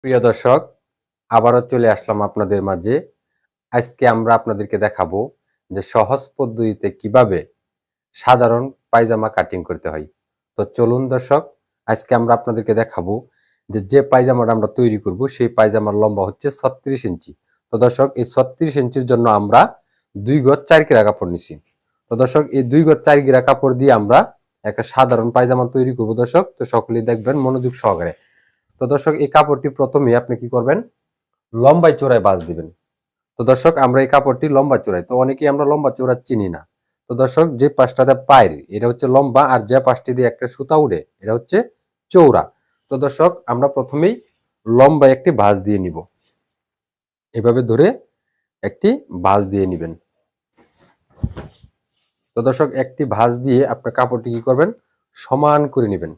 প্রিয় দর্শক, আবারও চলে আসলাম আপনাদের মাঝে। আজকে আমরা আপনাদেরকে দেখাবো যে সহজ পদ্ধতিতে কিভাবে সাধারণ পায়জামা কাটিং করতে হয়। তো চলুন দর্শক, আজকে আমরা আপনাদেরকে দেখাবো যে পায়জামাটা আমরা তৈরি করব সেই পায়জামার লম্বা হচ্ছে 36 ইঞ্চি। তো দর্শক, এই 36 ইঞ্চির জন্য আমরা 2 গজ 4 গিরা কাপড় নিছি। তো দর্শক, এই 2 গজ 4 গিরা কাপড় দিয়ে আমরা একটা সাধারণ পায়জামা তৈরি করব দর্শক। তো সকলেই দেখবেন মনোযোগ সহকারে। তো দর্শক, এই কাপড়টি প্রথমে আপনি কি করবেন, লম্বায় চোরায় বাঁশ দিবেন। তো দর্শক, আমরা এই কাপড়টি লম্বা চোরাই, তো অনেকেই আমরা লম্বা চোরা চিনি না। তো দর্শক, যে পাশটাতে পায়ের এটা হচ্ছে লম্বা, আর যে পাশটি দিয়ে একটা সুতা উড়ে এটা হচ্ছে চৌড়া। তো দর্শক, আমরা প্রথমেই লম্বা একটি ভাঁজ দিয়ে নিব। এভাবে ধরে একটি ভাঁজ দিয়ে নিবেন। তো দর্শক, একটি ভাঁজ দিয়ে আপনার কাপড়টি কি করবেন, সমান করে নেবেন।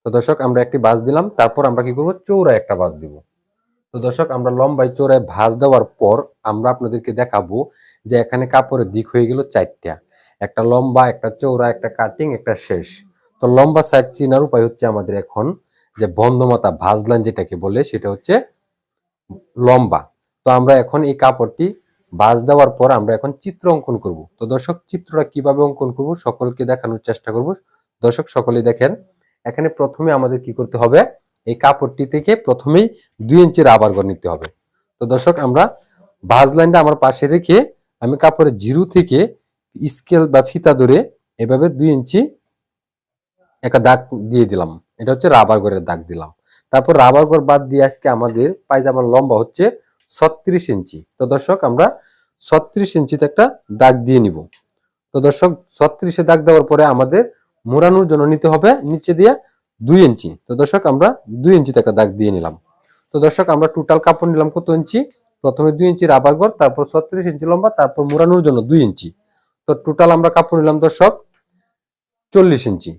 তো দর্শক, আমরা একটি ভাঁজ দিলাম, তারপর আমরা কি করব, চৌড়া একটা ভাঁজ দিব। তো দর্শক, আমরা লম্বায় চোরায় ভাঁজ দেওয়ার পর আমরা আপনাদেরকে দেখাবো যে এখানে কাপড়ের দিক হয়ে গেল 4টা, একটা লম্বা, একটা চৌড়া, একটা কাটিং, একটা শেষ। তো লম্বা সাইড চিনার উপায় হচ্ছে আমাদের এখন যে বন্ধমাতা ভাঁজ লাইন যেটাকে বলে সেটা হচ্ছে লম্বা। তো আমরা এখন এই কাপড়টি ভাঁজ দেওয়ার পর আমরা এখন চিত্র অঙ্কন করব। তো দর্শক, চিত্রটা কিভাবে অঙ্কন করব সকলকে দেখানোর চেষ্টা করব। দর্শক সকলেই দেখেন, এখানে প্রথমে আমাদের কি করতে হবে, এই কাপড়টি থেকে প্রথমেই 2 ইঞ্চি রাবার ঘর নিতে হবে। তো দর্শক, আমরা ভাঁজ লাইনটা আমার পাশে রেখে আমি কাপড়ের জিরো থেকে স্কেল বা ফিতা ধরে এভাবে 2 ইঞ্চি একটা দাগ দিয়ে দিলাম। এটা হচ্ছে রাবার ঘরের দাগ দিলাম। তারপর রাবার ঘর বাদ দিয়ে আজকে আমাদের পায়জামার লম্বা হচ্ছে 36 ইঞ্চি। তো দর্শক, আমরা 36 ইঞ্চিতে একটা দাগ দিয়ে নিব। তো দর্শক, 36-এ দাগ দেওয়ার পরে আমাদের মোড়ানোর জন্য নিতে হবে নিচে দিয়ে 2 ইঞ্চি। তো দর্শক, আমরা 2 ইঞ্চিতে একটা দাগ দিয়ে নিলাম। তো দর্শক, আমরা টোটাল কাপড় নিলাম কত ইঞ্চি, প্রথমে 2 ইঞ্চি রাবার ঘর, তারপর 36 ইঞ্চি লম্বা, তারপর মোড়ানোর জন্য 2 ইঞ্চি। তো টোটাল আমরা কাপড় নিলাম দর্শক 40 ইঞ্চি।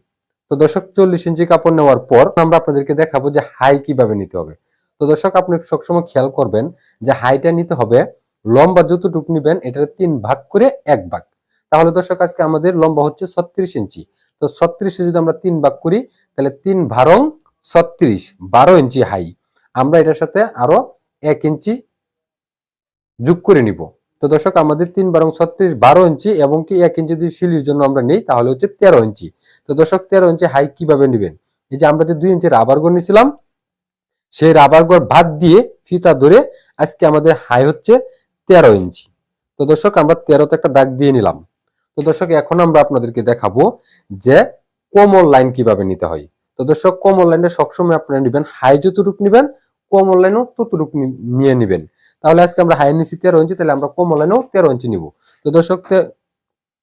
তো দর্শক, 40 ইঞ্চি কাপড় নেওয়ার পর আমরা আপনাদেরকে দেখাবো যে হাই কিভাবে নিতে হবে। তো দর্শক, আপনি সবসময় খেয়াল করবেন যে হাইটা নিতে হবে, লম্বা যতটুকু নিবেন এটার 3 ভাগ করে 1 ভাগ। তাহলে দর্শক, আজকে আমাদের লম্বা হচ্ছে 36 ইঞ্চি। তো 36-এ যদি আমরা 3 ভাগ করি তাহলে 3 ভারং 36, 12 ইঞ্চি হাই। আমরা এটার সাথে আরো 1 ইঞ্চি যোগ করে নিব। তো দর্শক, আমাদের 3 বারং 36, 12 ইঞ্চি এবং কি 1 ইঞ্চি যদি সিলির জন্য আমরা নেই তাহলে হচ্ছে 13 ইঞ্চি। তো দর্শক, 13 ইঞ্চি হাই কিভাবে নেবেন, এই যে আমরা যে 2 ইঞ্চি রাবার ঘর নিয়েছিলাম সেই রাবার ঘর বাদ দিয়ে ফিতা ধরে আজকে আমাদের হাই হচ্ছে 13 ইঞ্চি। তো দর্শক, আমরা 13তে একটা দাগ দিয়ে নিলাম। তো দর্শক, এখন আমরা আপনাদেরকে দেখাবো যে কোমর লাইন কিভাবে নিতে হয়। তো দর্শক, কোমর লাইনটা সবসময় আপনারা নেবেন, হাই যতটুকু নেবেন কোমর লাইনও ততটুকু নিয়ে নেবেন। তাহলে আজকে আমরা হাই নিচ্ছি 13 ইঞ্চি, তাহলে আমরা কোমর লাইনও 13 ইঞ্চি নিব। তো দর্শক,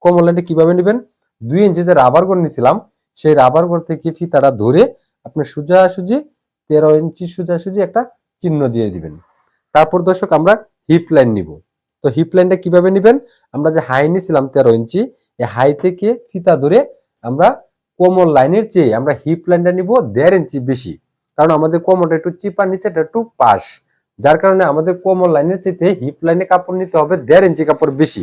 কোমর লাইনটা কিভাবে নেবেন, 2 ইঞ্চি যে রাবার ঘর নিয়েছিলাম সেই রাবার ঘর থেকে ফিতাটা ধরে আপনি সোজাসুজি 13 ইঞ্চি সোজাসুজি একটা চিহ্ন দিয়ে দিবেন। তারপর দর্শক, আমরা হিপ লাইন নিব। তো হিপ লাইনটা কিভাবে নেবেন, আমরা যে হাই নিয়েছিলাম 13 ইঞ্চি, এই হাই থেকে ফিতা ধরে আমরা কোমর লাইনের চেয়ে আমরা হিপ লাইনটা নিব 1.5 ইঞ্চি বেশি। কারণ আমাদের কোমরটা একটু চিপা, নিচেটা একটু পাশ, যার কারণে আমাদের কোমর লাইনের চেয়ে হিপ লাইনে কাপড় নিতে হবে 1.5 ইঞ্চি কাপড় বেশি।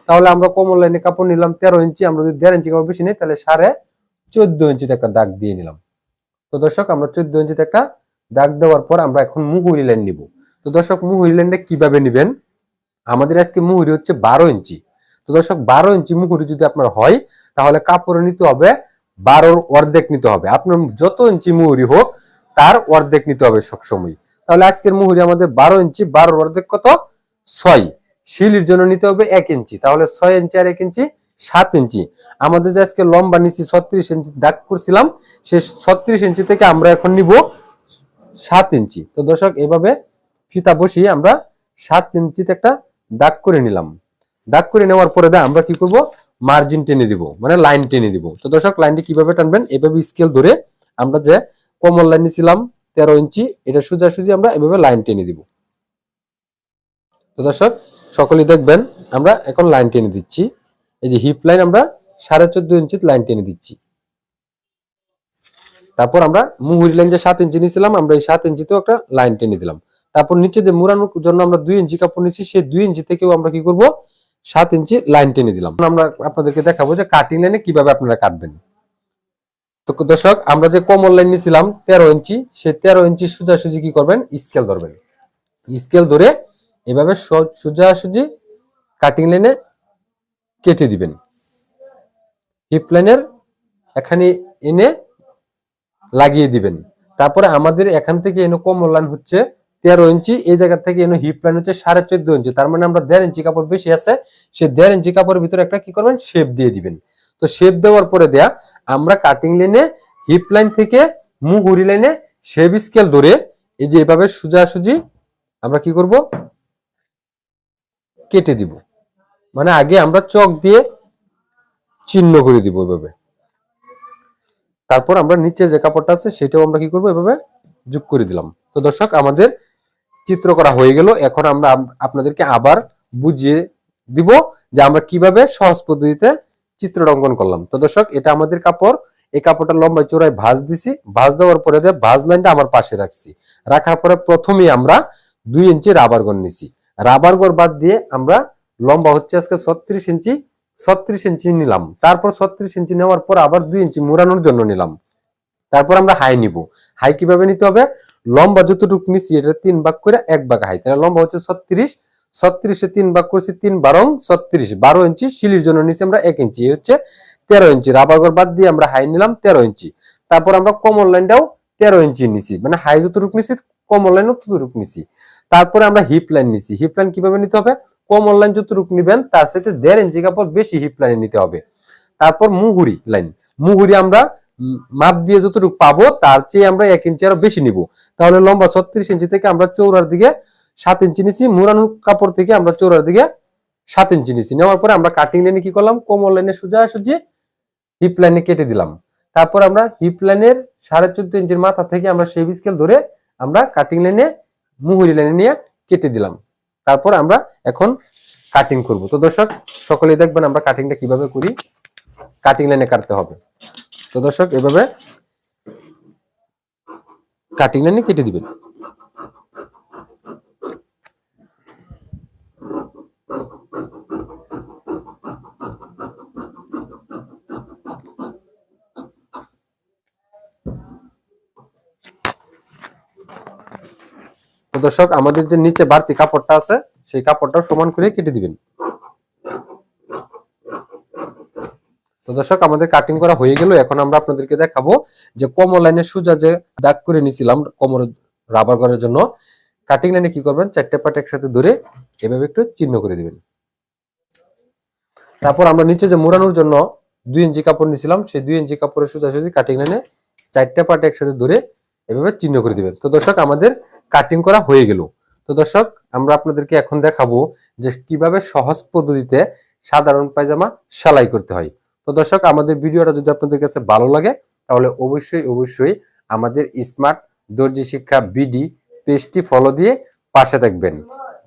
তাহলে আমরা কোমর লাইনে কাপড় নিলাম 13 ইঞ্চি, আমরা যদি 1.5 ইঞ্চি কাপড় বেশি নিই তাহলে 14.5 ইঞ্চিতে একটা দাগ দিয়ে নিলাম। তো দর্শক, আমরা 14 ইঞ্চিতে একটা দাগ দেওয়ার পর আমরা এখন মুহুরি লাইন নিব। তো দর্শক, মুহুরি লাইনটা কিভাবে নেবেন, আমাদের আজকে মুহুরি হচ্ছে 12 ইঞ্চি। তো দর্শক, 12 ইঞ্চি মুহুরি যদি আপনার হয় তাহলে কাপড় নিতে হবে 12-র অর্ধেক নিতে হবে। আপনার যত ইঞ্চি মুহুরি হোক তার অর্ধেক নিতে হবে সবসময়। তাহলে আজকের মুহুরি আমাদের 12 ইঞ্চি, 12-র অর্ধেক কত, 6। শিলির জন্য নিতে হবে 1 ইঞ্চি, তাহলে 6 ইঞ্চি আর 1 ইঞ্চি 7 ইঞ্চি। আমাদের যে আজকে লম্বা নিচে 36 ইঞ্চি দাগ করছিলাম সেই 36 ইঞ্চি থেকে আমরা এখন নিব 7 ইঞ্চি। তো দর্শক, এভাবে ফিতা বসিয়ে আমরা 7 ইঞ্চিতে একটা দাগ করে নিলাম। দাগ করে নেওয়ার পরে আমরা কি করব, মার্জিন টেনে দিব, মানে লাইন টেনে দিব। তো দর্শক, লাইনটি কিভাবে টানবেন, এভাবে স্কেল ধরে আমরা যে কোমর লাইন নিয়েছিলাম 13 ইঞ্চি এটা সোজাসুজি আমরা এভাবে লাইন টেনে দিব। তো দর্শক, সকলেই দেখবেন আমরা এখন লাইন টেনে দিচ্ছি। এই যে হিপ লাইন আমরা 14.5 ইঞ্চি লাইন টেনে দিচ্ছি। তারপর আমরা মুহুরি লাইন যে 7 ইঞ্চি নিয়েছিলাম আমরা এই 7 ইঞ্চিতেও একটা লাইন টেনে দিলাম। তারপর নিচে যে মুড়ানোর জন্য আমরা 2 ইঞ্চি কাপড় নিচ্ছি সেই 2 ইঞ্চি থেকেও আমরা কি করব, 7 ইঞ্চি লাইন টেনে দিলাম। আমরা আপনাদেরকে দেখাবো যে কাটিং লাইনে কিভাবে আপনারা কাটবেন। তো দর্শক আমরা যে কমন লাইন নিয়েছিলাম 13 ইঞ্চি, সেই 13 ইঞ্চি সোজাসুজি কি করবেন, স্কেল ধরবেন। স্কেল ধরে এভাবে সোজাসুজি কাটিং লাইনে কেটে দিবেন। হিপ লাইনের এখানে এনে লাগিয়ে দিবেন। তারপরে আমাদের এখান থেকে এনে কমন লাইন হচ্ছে 13 ইঞ্চি, এই জায়গা থেকে এনে হিপ লাইন হচ্ছে 14.5 ইঞ্চি। তার মানে আমরা 1.5 ইঞ্চি কাপড় বেশি আছে, সেই 1.5 ইঞ্চি কাপড়ের ভিতরে একটা কি করবেন, শেপ দিয়ে দিবেন। তো শেপ দেওয়ার পরে দেয়া আমরা কাটিং লাইনে হিপ লাইন থেকে মুহুরি লাইনে শেপ স্কেল ধরে এই যে এভাবে সোজাসুজি আমরা কি করব, কেটে দিব। মানে আগে আমরা চক দিয়ে চিহ্ন করে দিব এভাবে। তারপর আমরা নিচে যে কাপড়টা আছে সেটাও আমরা কি করব, এভাবে যোগ করে দিলাম। তো দর্শক আমাদের চিত্র করা হয়ে গেল। এখন আমরা আপনাদেরকে আবার বুঝিয়ে দিব যে আমরা কিভাবে সহজ পদ্ধতিতে চিত্র অঙ্কন করলাম। তো দর্শক এটা আমাদের কাপড়, এই কাপড়টা লম্বা চৌড়ায় ভাঁজ দিছি। ভাঁজ দেওয়ার পরে ভাঁজ লাইনটা আমার পাশে রাখছি। রাখার পরে প্রথমেই আমরা 2 ইঞ্চি রাবার গড় নিছি। রাবার গড় বাদ দিয়ে আমরা লম্বা হচ্ছে আজকে 36 ইঞ্চি নিলাম। তারপর 36 ইঞ্চি নেওয়ার পর আবার 2 ইঞ্চি মোড়ানোর জন্য নিলাম। তারপর আমরা হাই নিব। হাই কিভাবে নিতে হবে, লম্বা যতটুকু নিচ্ছি এটা 3 ভাগ করে 1 ভাগ হাই। তাহলে লম্বা হচ্ছে 36, 36 3 ভাগ করছি 3 12 36, 12 ইঞ্চি। শিলির জন্য নিচ্ছি আমরা 1 ইঞ্চি, এই হচ্ছে 13 ইঞ্চি। রাবার গড় বাদ দিয়ে আমরা হাই নিলাম 13 ইঞ্চি। তারপর আমরা কমন লাইনটাও 13 ইঞ্চি নিছি, মানে হাই যতটুকু নিছি কমন লাইনও ততটুকু নিছি। তারপরে আমরা হিপ লাইন নিছি। হিপ লাইন কিভাবে নিতে হবে, কমন লাইন যতটুকু নিবেন তার সাথে 1.5 ইঞ্চি কাপড় বেশি হিপ লাইনে নিতে হবে। তারপর মুহুরি লাইন, মুহুরি আমরা মাপ দিয়ে যতটুকু পাবো তার চেয়ে আমরা 1 ইঞ্চি আরো বেশি নিব। তাহলে লম্বা 36 ইঞ্চি থেকে আমরা চৌড়ার দিকে 7 ইঞ্চি নিছি, মুরানো কাপড় থেকে আমরা চৌড়ার দিকে 7 ইঞ্চি নিছি। নেওয়ার পরে আমরা কাটিং লাইনে কি করলাম, কমন লাইনে সোজাসুজি হিপ লাইনে কেটে দিলাম। তারপর আমরা হিপ লাইনের 14.5 ইঞ্চির মাথা থেকে আমরা শেপ স্কেল ধরে আমরা কাটিং লাইনে মুহুরি লাইনে নিয়ে কেটে দিলাম। তারপর আমরা এখন কাটিং করব। তো দর্শক সকলেই দেখবেন আমরা কাটিংটা কিভাবে করি। কাটিং লাইনে কাটতে হবে। তো দর্শক এভাবে কাটিং লাইনে কেটে দিবেন। তো দর্শক আমাদের যে নিচে বাড়তি কাপড়টা আছে সেই কাপড়টাও সমান করে কেটে দিবেন। তো দর্শক আমাদের কাটিং করা হয়ে গেল। এখন আমরা আপনাদেরকে দেখাবো যে কমর লাইনের সোজা যে দাগ করে নিয়েছিলাম কোমর রাবার করার জন্য, কাটিং লাইনে কি করবেন, 4টে পাট একসাথে ধরে এভাবে একটু চিহ্ন করে দিবেন। তারপর আমরা নিচে যে মোড়ানোর জন্য 2 ইঞ্চি কাপড় নিয়েছিলাম, সেই 2 ইঞ্চি কাপড়ের সোজাসুজি কাটিং লাইনে 4টে পাট একসাথে ধরে এভাবে চিহ্ন করে দিবেন। তো দর্শক আমাদের কাটিং করা হয়ে গেল। তো দর্শক আমরা আপনাদেরকে এখন দেখাবো যে কিভাবে সহজ পদ্ধতিতে সাধারণ পায়জামা সেলাই করতে হয়। তো দর্শক আমাদের ভিডিওটা যদি আপনাদের কাছে ভালো লাগে তাহলে অবশ্যই আমাদের স্মার্ট দর্জি শিক্ষা বিডি পেজটি ফলো দিয়ে পাশে থাকবেন।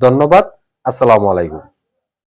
ধন্যবাদ। আসসালামু আলাইকুম।